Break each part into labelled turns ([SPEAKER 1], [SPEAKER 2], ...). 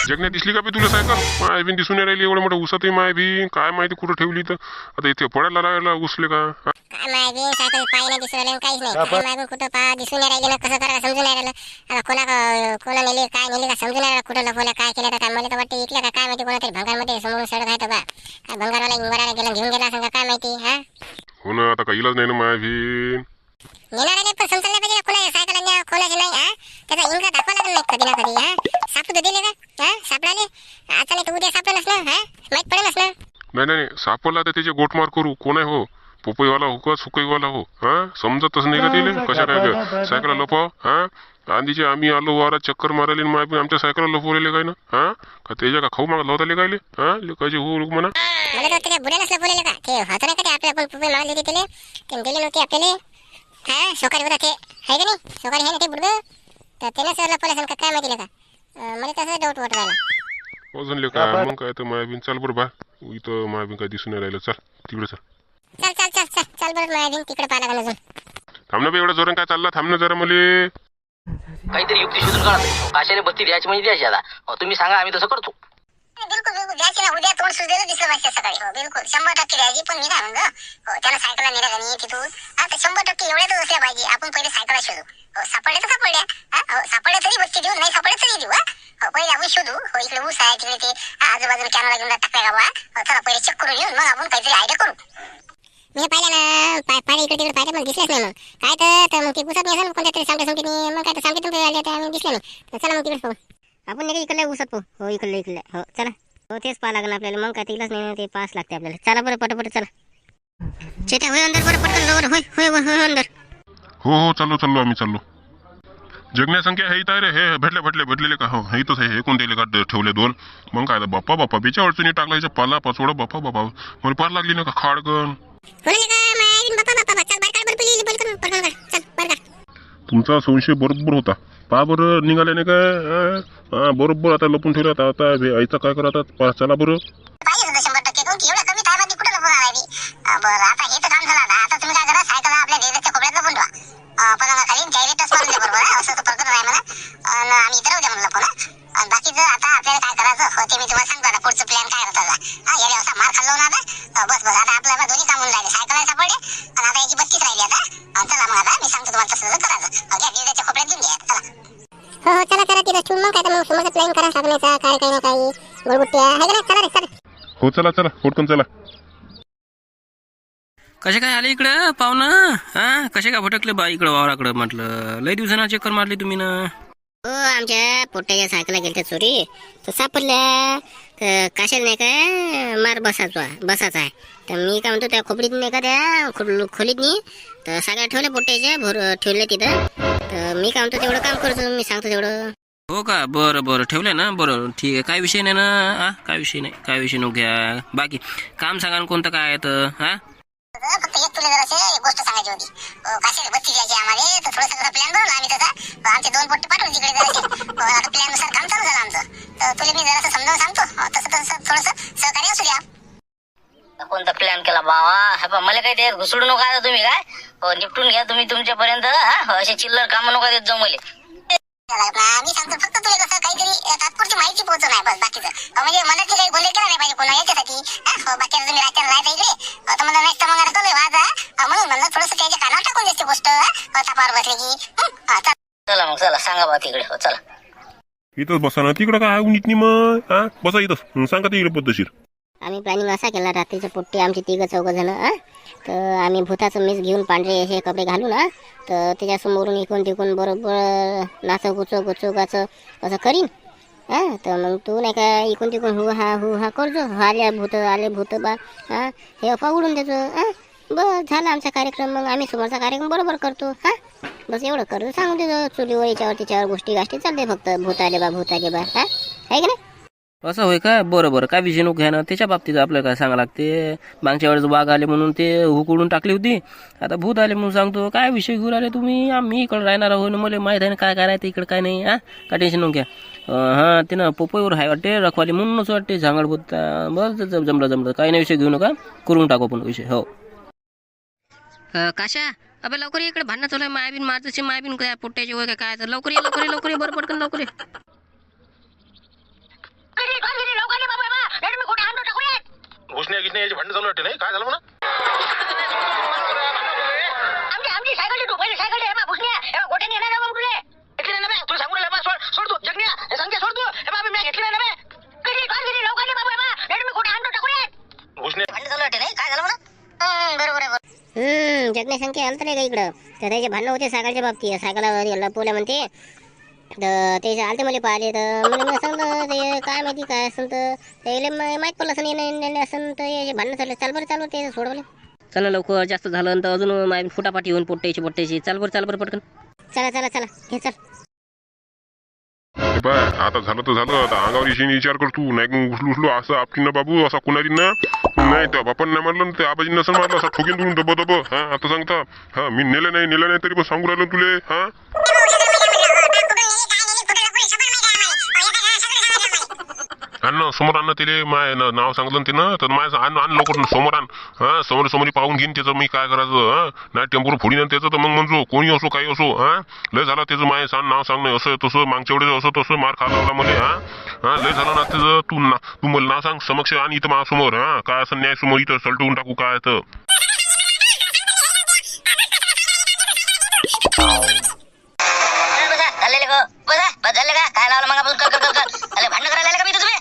[SPEAKER 1] जगण्यात दिसली का बी तुला सायकल? माय बी दिसून नाही राहिली एवढं मोठं उसातही माय बी काय माहिती कुठं ठेवली तर आता इथे पडायला लागला उसले का हा?
[SPEAKER 2] काय माहिती सायकल पाय नाही दिसून राहिलं काहीच नाही. काय मागून कुठं पा दिसून नाही राहिले ना कसं करा समजून नाही राहिलं. आता कोणा नेली काय नेली का समजून नाही राहिलं कुठं लपवलं काय केलं तर काय मला तर वाटतं इकलं का काय माहिती कोणातरी भंगारमध्ये समोरून सडक आहे तर बा काय भंगारवाला इंगाराला गेला घेऊन गेला असं का काय माहिती हा
[SPEAKER 1] हो ना आता काही इलाज नाही ना माय बी.
[SPEAKER 2] नेणाऱ्याने पण समजलं नाही पाहिजे कोणा सायकल न्या कोणाची नाही हा त्याचा इंगा दाखवा लागेल नाही कधी ना कधी हा सापडू तर दिले का हा सापडाले आता नाही तर उद्या सापडलंच ना हा माहित पडेलच ना.
[SPEAKER 1] नाही नाही सापडला तर त्याचे गोटमार करू कोण आहे हो पोपईवाला हो का सुकईवाला हो हा समजतच नाही का तिले कशा काय सायकल लपव हा आधीचे आम्ही आलो वारात चक्कर मारायला माय बी आमच्या सायकल लपवलेले काय ना हा का त्याच्या का खाऊ मागत लावताले कायले हा कशी हो म्हणा
[SPEAKER 2] मला तर वाटतं त्या बुड्यालाच बोलायला का ते होतं नाही का ते आपल्या आपण पुपे मारले होते त्याले ते दिले नव्हते आपल्याला हा सोकारी होता ते आहे का नाही सोकारी आहे ना ते बुडगं तर त्याला सर लपवलं का काय माहिती का मला तसं डाऊट वाटत राहिला
[SPEAKER 1] अजून का मग काय तर मायाबीन चाल बरं बा इथं मायाबीन काय दिसून नाही राहिलं चल तिकडे चल
[SPEAKER 2] चल चल चल चल चल बरं माझ्या तिकडे पाहा लागेल अजून
[SPEAKER 1] थांब ना बे एवढं जोरात काय चालला थांब ना जरा मले
[SPEAKER 3] काहीतरी युक्ती शोधून काढा. काशाने बत्ती द्यायची म्हणजे द्यायची आता तुम्ही सांगा आम्ही तसं करतो.
[SPEAKER 2] बिलकुल बिलकुल द्यायची ना उद्या तोंड सुचलेलं दिसलं पाहिजे सकाळी हो बिलकुल 100% द्यायची पण मी काय म्हणतो हो त्याला सायकलला नेलं का नाही तिथून आता 100% एवढ्याच असल्या पाहिजे आपण पहिले सायकलला शोधू हो सापडल्या तर सापडल्या हो सापडल्या तरी बत्ती देऊ नाही सापडल्या तरी देऊ हो पहिले आपण शोधू हो इकडे ऊस आहे तिकडे ते आजूबाजूला कॅनला घेऊन टाकल्या का बा हो चला पहिले चेक करून येऊन मग आपण काहीतरी आयडिया करू. मी पाहिलं ना पाहिलं इकडे तिकडे पाहिलं पण दिसलेच नाही मग काय तर मग ते पुसत नाही असं कोणत्या तरी सांगते मग काय तर सांगते तुमच्या आले तर आम्ही दिसले नाही चला मग तिकडे पाहू आपण नाही इकडे उसत पाहू हो इकडे हो चला हो तेच पाहा लागेल आपल्याला मग काय तिलाच नाही ते पास लागते आपल्याला चला बरं पटापट चला चेट्या होय अंदर बरं पटकन लवकर होय होय होय अंदर
[SPEAKER 1] हो हो चाललो आम्ही चाललो जगण्या संख्या हे इथं रे हे भेटलेले का हो हे इथंच हे कोण दिले का ठेवले दोन मग काय बाप्पा बेच्या अडचणी टाकला याच्या पाला पाचोडा बाप्पा मला पार लागली ना का खाडगण तुमचा संशय बरोबर होता पा बरं निघाले नाही काय बरोबर आता लपून ठेवला आता आईचा काय करा आता चला बरं
[SPEAKER 2] बरं आता हे तर काम झालं आता तुम्ही काय करा सायकल आपल्या डेरेच्या खोबऱ्यात लपून ठेवा पलंगाखाली डायरेक्टच मारून द्या बरोबर असं तर प्रकरण आहे म्हणा आणि आम्ही इथं राहू द्या म्हणलं पण बाकीचं आता आपल्याला काय करायचं हो ते मी तुम्हाला सांगतो आता पुढचं प्लॅन काय होता याला असा मार खाल्लो ना आता बस आता आपल्याला दोन्ही काम होऊन राहिले सायकल सापडले आणि आता याची बत्तीच राहिली आता चला मग आता मी सांगतो तुम्हाला तसं करायचं घ्या डेरेच्या खोबऱ्यात देऊन द्या चला हो चला चला तिथं ठेवून मग काय तर मग समजा प्लॅन करा लागण्याचा काय काही ना काही गोळगुट्ट्या आहे का नाही चला रे चला
[SPEAKER 1] हो चला पटकन चला
[SPEAKER 3] कसे काय आले इकडं पाहुणं हा कसे काय भटकले बा इकडं वावराकडं म्हटलं लय दिवसांना चक्कर मारली तुम्ही ना.
[SPEAKER 2] हो आमच्या पोट्याच्या सायकला गेलत्या चोरी तर सापडल्या तर कशाला नाही काय मार बसाचा आहे तर मी काय म्हणतो त्या खोपडीत नाही का त्या खोलीत नाही तर सगळ्या ठेवल्या पोट्याच्या ठेवले तिथं तर मी काय म्हणतो तेवढं काम करतो मी सांगतो तेवढं.
[SPEAKER 3] हो का बरं ठेवलंय ना बरं ठीक आहे काय विषय नाही ना काय विषय नको घ्या बाकी काम सांगा ना कोणतं काय आहे तर हा
[SPEAKER 2] फक्त एक तुला जरा एक गोष्ट सांगायची होती कशाला बत्ती द्यायची आम्हाला तर थोडासा प्लॅन बनवला आम्ही तसा आमचे 2 पोट्टे पाठवले तिकडे जरासे आता प्लॅन नुसार काम चालू झालं आमचं तर तुला मी जरासं समजावून सांगतो तसं थोडंसं सहकार्य असू द्या.
[SPEAKER 4] कोणता प्लॅन केला बाबा मला काही ते घुसडू नका आता तुम्ही काय निपटून घ्या तुम्ही तुमच्यापर्यंत असे चिल्लर काम नका देत जाऊ मला.
[SPEAKER 2] मी सांगतो फक्त तुला कसं काहीतरी तात्पुरती माहिती पोहोचवून आहे बस बाकीचं म्हणजे मला ते काही गोले केला नाही पाहिजे कोणा याच्यासाठी बाकी तुम्ही रात्री राहता इकडे तर मला नेक्स्ट मग कळलं वाजा म्हणून म्हणलं थोडंसं त्याच्या कानावर टाकून दिसते गोष्ट तापावर बसले की
[SPEAKER 4] चला मग चला सांगा बा तिकडे हो चला
[SPEAKER 1] इथंच बसा ना तिकडं काय नीट मग बसा इथं सांगा तिकडे पद्धतशीर.
[SPEAKER 2] आम्ही प्लॅनिंग असा केला रात्रीच्या पोट्टे आमचे 3-4 जण तर आम्ही भूताचं मेस घेऊन पांढरे हे कपडे घालून तर त्याच्यासमोरून इकून तिकून बरोबर नाचो गुचो गाचं असं करीन तर मग तू नाही का इकून तिकून हु हा करजो आले भूत बा हे अफवा उडून देतो बस झाला आमचा कार्यक्रम मग आम्ही समोरचा कार्यक्रम बरोबर करतो बस एवढं करतो सांगून देतो चुलीवर याच्यावर त्याच्यावर गोष्टी चालते फक्त भूत आले बा आहे का नाही.
[SPEAKER 3] असं होय का बरं काय विषय नको घ्या ना त्याच्या बाबतीत आपल्याला काय सांगा लागते मागच्या वेळेस वाघ आले म्हणून ते हुकडून टाकली होती आता भूत आले म्हणून सांगतो काय विषय घेऊन आले तुम्ही आम्ही इकडं राहणार आहोत मला माहीत आहे ना काय करायचं इकडं काय नाही काय टेन्शन नको घ्या ते ना पोपोईवर हाय वाटते रखवाली म्हणूनच वाटते झांगड भूत बस जमलं काही नाही विषय घेऊ नका करून टाकू पण विषय हो. काशा अबे लवकर इकडे भांडणं चालू आहे मायाबीन काय पोट्ट्याची वय काय तर लवकर ये बरं पटकन लवकर ये.
[SPEAKER 1] घुसण्या गिसण्या याची भांडण चालू वाटते नाही काय झालं म्हणा
[SPEAKER 4] आमची सायकल तू पहिले सायकल हे बा भुसण्या गोट्याने येणार ना तुले घेतली नाही ना तुला सांगू राहिला सोड तू जगण्या सांगते सोड तू हे बा मी घेतली नाही ना कधी लवकर बाबा मी कुठे आणतो टाकूया
[SPEAKER 1] घुसण्या
[SPEAKER 4] भांडण चालू वाटते नाही काय झालं म्हणा बरोबर आहे
[SPEAKER 5] जगण्या संख्या आलं तर नाही का इकडं तर त्याचे भांडणं होते सायकलच्या बाबतीत सायकल लपवल्या म्हणते तर ते आलते मला पाहिले तर मला सांगलं ते काय माहिती काय असं तर त्याला माहीत पडलं असं नाही असं तर याचे भांडणं चालले चाल बरं ते सोडवले
[SPEAKER 3] चला लवकर जास्त झालं तर अजून माय फुटापाटी होऊन पोट्ट्याची चाल बरं पटकन
[SPEAKER 5] चला हे चल
[SPEAKER 1] हे पाय आता झालं तर झालं आता अंगावर येशील विचार कर तू नाही उचलू असं आपली ना बाबू असा कुणारी ना नाही त्या बापान नाही मारलं ते आबाजी नसं मारलं असं ठोकीन तुम्ही दब हा आता सांगता हा मी नेलं नाही तरी पण सांगू राहिलो तुले हा अन्न समोर अन्न तिले माय नाव सांगलं ते ना तर माझं आण लवकर समोर आण हा समोर पाहून घेईन त्याचं मी काय करायचं हा नाही टेम्पोर फोडीन त्याचं तर मग म्हणतो कोणी असो काही असो हा लय झाला त्याचं माय नाव सांगणं असं तसं मागच्या वेळेस असं तसं मार खाला मला मध्ये हा लय झालं ना त्याचं तू मला नाव सांग समक्ष आणि इथं माझ्यासमोर हा काय असं न्याय समोर इथं सलटवून टाकू काय तर
[SPEAKER 4] झाले का काय लावलं मग भांडण करायला का मी तुम्ही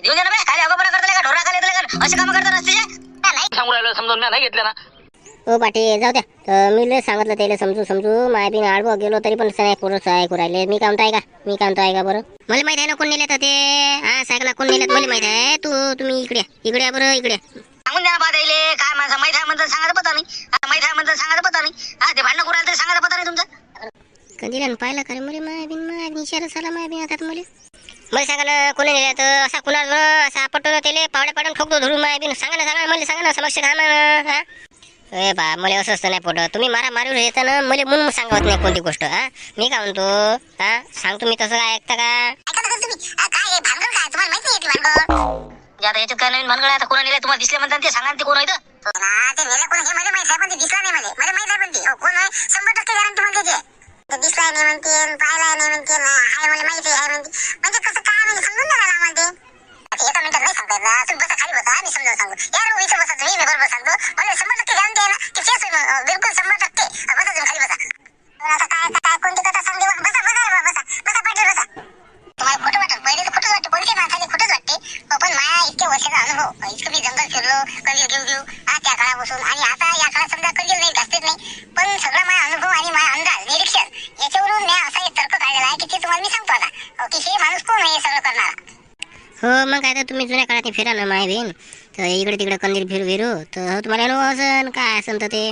[SPEAKER 4] देऊन द्या ना खाली अगोदर करता का ढोरा खाली का असे काम करता रस्त्याचे नाही सांगू राहिलं समजून नाही घेतलं ना
[SPEAKER 5] ओ पाठी जाऊ द्या तर मी लय सांगितलं त्याला समजू माय बिन आडवं गेलो तरी पण नाही पोरं ऐकू राहिले मी काय म्हणतो आहे का बरं मला माहित आहे ना कोण नेलं तर ते हा सायकला कोण नेलं मला माहित आहे तुम्ही इकडे या बरं इकडे
[SPEAKER 4] सांगून द्या ना बादाईले काय माझा माहित आहे म्हणतात सांगायचं पता नाही हा ते भांडण करायला तरी सांगायचं पता नाही तुमचं
[SPEAKER 5] कधी पाहिलं का रे मला माय बिन इशारा झाला माय बिन आता मला सांगा कोणी नेलं तर असा कुणाला असा आपटतो त्याला पावड्या पाडून ठोकतो धरून माय बिन सांगा ना समक्ष घाल ना हा ए बा मला असं असतं नाही पोट तुम्ही मारू येतं ना मला म्हणून सांगत नाही कोणती गोष्ट हा मी काय म्हणतो हा सांगतो मी तसं काय ऐकता का
[SPEAKER 2] काय भानगड काय तुम्हाला माहित नाही ती भानगड
[SPEAKER 4] आता याच्यात काय नवीन भानगड आहे आता कोणा नेलं तुम्हाला दिसले म्हणतात ते सांगा ते कोण आहे
[SPEAKER 2] ते नेलं कोण हे मला माहित आहे पण ते दिसला नाही मला माहित आहे पण ते कोण आहे 100% गॅरंटी म्हणते ते दिसलाय नाही म्हणते पाहिलाय नाही म्हणते हाय मला माहिती आहे म्हणते म्हणजे कसं काय म्हणजे समजून द्या मला म्हणते एका मिनिटात नाही सांगता येत ना तुम्ही बसा खाली बसा मी समजावून सांगू यार इथं बसा तुम्ही मी बरोबर सांगतो मला 100% गॅरंटी आहे ना की तेच बिलकुल 100% बसा तुम्ही खाली बसा आता काय कोणती कथा सांगली बसा पाटील बसा तुम्हाला खोटं वाटत पहिले तर खोटंच वाटतं कोणत्या माणसाने खोटंच वाटते पण माझ्या इतक्या वर्षाचा अनुभव इतकं मी जंगल फिरलो कंदील घेऊ त्या काळापासून आणि आता या काळात समजा कंदील नाही जास्तीच नाही पण सगळा माझा अनुभव आणि माझा अंदाज निरीक्षण याच्यावरून मी असा एक तर्क काढलेला आहे की ते तुम्हाला मी सांगतो आता की हे माणूस कोण आहे सगळं करणारा
[SPEAKER 5] हो मग काय तर तुम्ही जुन्या काळात फिरा ना माय बिन तर इकडे तिकडे कंदील फिरू तर तुम्हाला अनुभव असन काय असन तर ते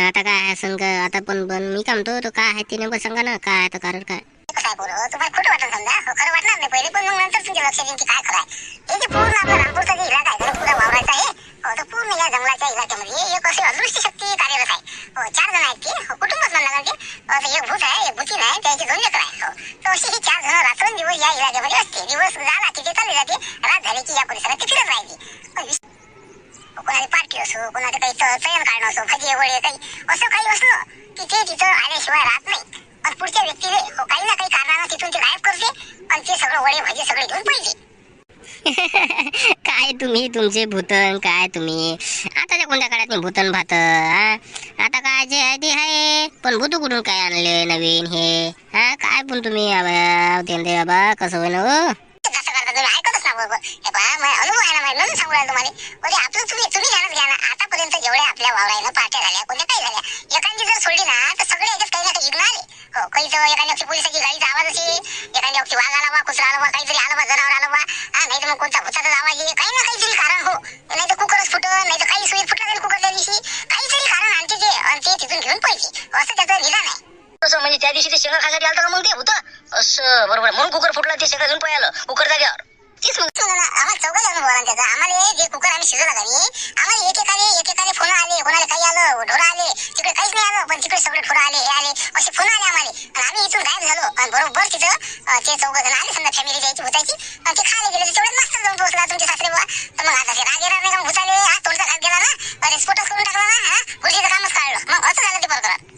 [SPEAKER 5] आता काय असन का आता पण मी काय म्हणतो तो काय आहे ते नेमकं सांगा ना काय आता कारण काय
[SPEAKER 2] काय बोलू तुम्हाला खोटं वाटत समजा खरं वाटणार नाही पहिले पण मग नंतर तुमच्या लक्षात येईल की काय खरं आहे हे जे पूर्ण आपला रामपूरचा जे इलाका आहे पुरा वावरायचा आहे तर पूर्ण या जंगलाच्या इलाक्यामध्ये एक अशी अदृश्य शक्ती कार्यरत आहे 4 जण आहेत ते कुटुंबच म्हणलं लागते एक भूत आहे एक भूतीन आहे त्याची 2 लेकरं आहे तर अशी ही 4 जण रात्रंदिवस या इलाक्यामध्ये असते दिवस झाला की ते चालले जाते रात झाली की या परिसरात ते फिरत राहायची कोणाची पार्टी असो कोणाचं काही चयन काढणं असो भजी वडे काही असलं की ते तिथं आल्याशिवाय राहत नाही आणि पुढच्या व्यक्तीने काही ना काही कारणानं तिथून ते गायब करते आणि ते सगळं वडे भजी सगळे घेऊन पळते
[SPEAKER 5] काय तुम्ही तुमचे भूतन काय तुम्ही आताच्या कोणत्या काळात भूतन भात आता काय जे आहे ते आहे पण भूत कुठून काय आणले नवीन हे हा काय पण तुम्ही बाबा कसं होईल
[SPEAKER 2] कसं करता तुम्ही ऐकतच ना बरोबर हे पहा माझा अनुभव आहे ना म्हणून सांगू राहिलो तुम्हाला आपलं तुम्ही जाणत घ्या ना आतापर्यंत जेवढ्या आपल्या वावरायला पार्ट्या झाल्या कोणत्या काही झाल्या एखादी जर सोडली ना तर सगळे याच्यात काही ना काही युग्न आले हो काही तर एखाद्या वक्ती पोलिसाची गाडीचा आवाज असेल एखाद्या वक्ती वाघ आला बा कुत्रा आला बा काहीतरी आलं बा जनावर आलं बा नाही तर मग कोणता भुताचा आवाज आहे काही ना काहीतरी कारण हो नाही तर कुकरच फुटत नाही तर काही सुई फुटला जाईल कुकर त्या दिवशी काहीतरी कारण आणते ते आणि ते तिथून घेऊन पळते असं त्याचं निदान आहे
[SPEAKER 4] असं म्हणजे त्या दिवशी ते शेंगा खायसाठी आलं का मग ते होतं असं बरोबर म्हणून कुकर फुटला ते शेंगा घेऊन पळालं कुकर जाग्यावर
[SPEAKER 2] तीच मग आम्हाला चौघाच अनुभव आला त्याचा आम्हाला जे कुकर आम्ही शिजवला का आम्हाला एकेकाने फोन आले कोणाला काही आलं ढोरा आले तिकडे काहीच नाही आलं पण तिकडे सगळे ढोरा आले हे आले असे फोन आले आम्हाला आणि आम्ही इथून गायब झालो आणि बरोबर तिथं ते 4 जण आले समजा फॅमिली द्यायची भूताची आणि ते खायला गेले तेवढे मस्त जाऊन पोहोचला तुमचे सासरे बुवा तर मग आता ते राग येणार नाही का भूताले तोडचा घात गेला ना अरे स्फोटच करून टाकला ना गोष्टीचं कामच काढलं मग असं झालं ते बरोबर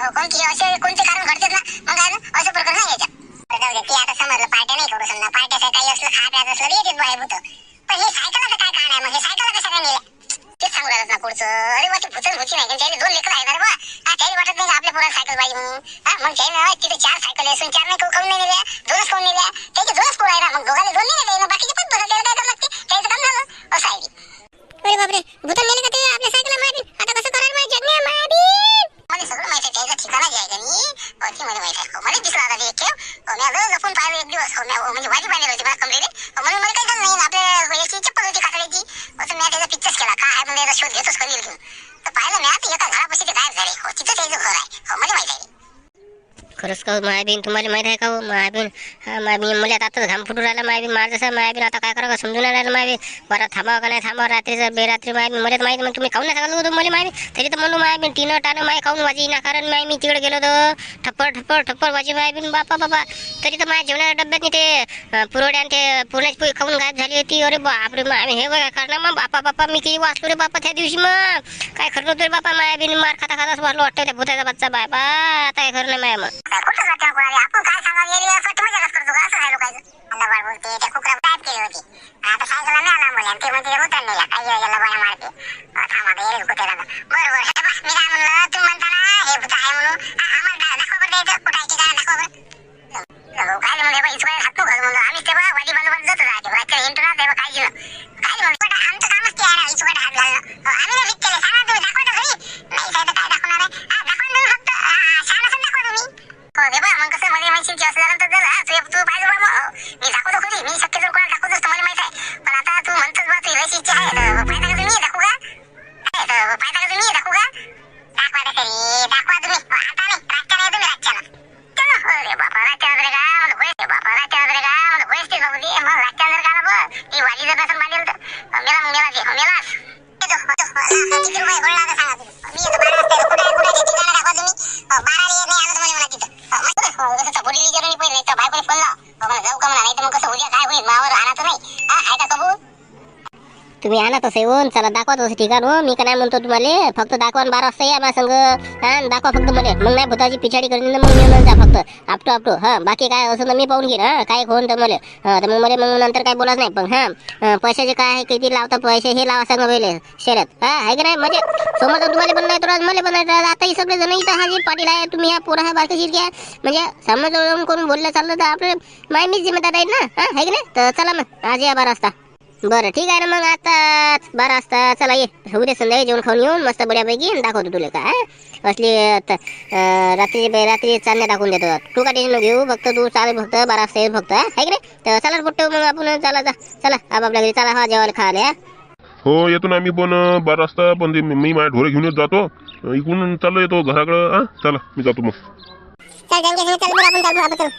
[SPEAKER 2] कोणते असे कोणते कारण घडतात ना मग काय ना असं प्रकार नाही याच्यात. जाऊ दे ते आता समजलं पार्ट्या नाही करू समजा पार्ट्या काही असलं खा प्यायचं असलं तर येतात बाहेर होतं पण हे सायकलाचं काय कारण आहे मग हे सायकला कशा काय नेल्या तेच सांगू राहिलं ना पुढचं. अरे बा ते भुचन भुची नाही त्याला 2 लेकरं आहेत अरे बा त्याला वाटत नाही आपल्या पोराला सायकल पाहिजे म्हणून मग त्याला तिथे 4 सायकल असून 4 नाही काऊन नाही नेल्या 2च काऊन नेल्या त्याचे 2च पोरं आहे ना मग दोघांना 2 नाही नेले बाकीचे पण पोरं त्याला काय करावं लागते त्याचं काम झालं असं आहे.
[SPEAKER 5] अरे बापरे भूतान नेले का ते आपल्या सायकल मायबीन आता कसं करायला माहिती जगण्या मायबीन
[SPEAKER 2] मला सगळं माहिती आहे त्याचं ठिकाण जे आहे का नाही ते मला माहिती आहे. मला दिसला आता ते ठेव मी आलो लपून पाहिलं एक दिवस म्हणजे वाजी बांधली होती मला कमरेने म्हणून मला काही झालं नाही आपल्या याची चप्पल होती काकड्याची असं मी त्याचा पिक्चर्स केला काय आहे म्हणजे शोध घेतोच कधी घेऊन तर पाहिलं मी आता एका घरापाशी ते गायब झाले तिथं त्याचं घर आहे मला माहिती आहे.
[SPEAKER 5] खरंच का मायबीन तुम्हाला माहित आहे का हो मायबीन हा मायबीन मुली आता घाम फुटून राहिला मायबीन मार जसं मायबीन आता काय करावं समजून नाही राहिलं मायबीन बरं थांबावं का नाही थांबावं रात्रीचं बेरात्री मायबीन मला तर माहिती मग तुम्ही खाऊन नाही सांगितलं होतं मला मायबीन तरी तर म्हणून मायबीन टीनं टानं माय खाऊन वाजी ना कारण माय मी तिकडे गेलो होतो ठप्पर वाजी मायबीन बापा तरी तर माझ्या जेवणाच्या डब्यात ते पुरवड्या आणि ते पुरणाची पोळी खाऊन गायब झाली होती. अरे बापरे मायबीन हे बघा कारण मग बापा मी किती वाचलो रे बापा त्या दिवशी मग काय खरं होतं रे बापा मायबीन मार खाताच वाटलं वाटतं त्या भूताचा बच्चा बापा आता काय खरं नाही माय मग
[SPEAKER 2] कुठं जाते कोणाला आपण काय सांगावं येईल असं वाटतं मजाच करतो का असं आहे लोकांचं मला बाळ बोलते त्या कुकरा गायब केली होती आता सायकलला नाही आला मुली ते म्हणते होतं नाही काही याला बाळा मारते थांबा आता येईल कुत्याला बरोबर हे बा मी काय म्हणलं तुम्ही म्हणता ना हे भूत आहे म्हणून आम्हाला दाखवा बरं द्यायचं कुठं आहे ठिकाण दाखवा बरं काय म्हणलं बा इथं हात नको म्हणलं आम्ही ते बा वादी बांधून जातो राहते रात्री इंटू ना तेव्हा काळजी काय म्हणलं आमचं कामच ते आहे ना इथं हात घालणं आम्ही नाही विक केले सांगा तुम्ही दाखवा तर घरी नाही साहेब काय दाखवणार आहे दाखवा तुम्ही फक्त छान असं दाखवा तुम्ही हो दे बा मग कसं मध्ये माहिती असं झालं तर झालं तू पाहिजे बा मग मी दाखवतो खरी मी शक्यतो कोणाला दाखवतोच तुम्हाला माहित आहे पण आता तू म्हणतोस बा तुझी अशी इच्छा आहे फायदा का तुम्ही दाखवू का फायदा का तुम्ही दाखवू का दाखवा तरी दाखवा तुम्ही आता नाही रातच्या नाही तुम्ही रातच्या ना अरे बापा रातच्या नजरे का मला होयच बापा रातच्या नजरे का मला होयच ते बाबू दे मग रातच्या नजर का बघ ती वाली जर नसेल बांधेल तर मेला ते मेलास किती रुपये गोळा का सांगा तुम्ही मी आता 12 वाजता कुठे ठिकाण दाखवा तुम्ही 12 येत नाही आलं तुम्हाला मला तिथं कसं बोलली विचारून पहिले नाही तर बायकोने फोन लाव मला जाऊ का म्हणा नाही तर मग कसं उद्या काय होईल मावर आणायचं नाही आहे का कबूल
[SPEAKER 5] तुम्ही आणा तसं येऊन चला दाखवा तसं ठिकाण हो मी का नाही म्हणतो तुम्हाला फक्त दाखवा 12 वाजता या माझ्या संग हा दाखवा फक्त मला मग नाही भूताची पिछाडी करून मग येऊन जा फक्त आपटो हा बाकी काय असं तर मी पाहून घेईन हा काय होऊन तर मला तर मग मला मग नंतर काय बोलायचं नाही पण हा पैशाचे काय आहे किती लावता पैसे हे लावा सांगा पहिले शर्यत हा आहे की नाही म्हणजे समोर तुम्हाला पण नाही तर मला पण नाही आताही सगळे जण इथं हाजीर पाटील आहे तुम्ही ह्या पोरा ह्या बाकीची घ्या म्हणजे समोर करून बोललं चाललं तर आपलं माय मीच जिम्मेदार आहे ना हा आहे की नाही तर चला मग आज या 12 वाजता बरं ठीक आहे ना मग आता 12 वाजता चला ये उद्या संध्याकाळी जेवण खाऊन येऊन मस्त बऱ्यापैकी दाखवतो तुला काय असली रात्री चांदण्या दाखवून देतो तू का टेन्शन घेऊ फक्त तू चालेल फक्त 12 वाजता ये फक्त आहे की नाही तर चला पुट्ट मग आपण चला आपापल्या घरी चला हा जेवायला खायला
[SPEAKER 1] हो येतो ना आम्ही पण 12 वाजता पण मी माझ्या ढोरे घेऊन जातो इकडून चाललो येतो घराकडं चला मी जातो मग
[SPEAKER 5] चल आपण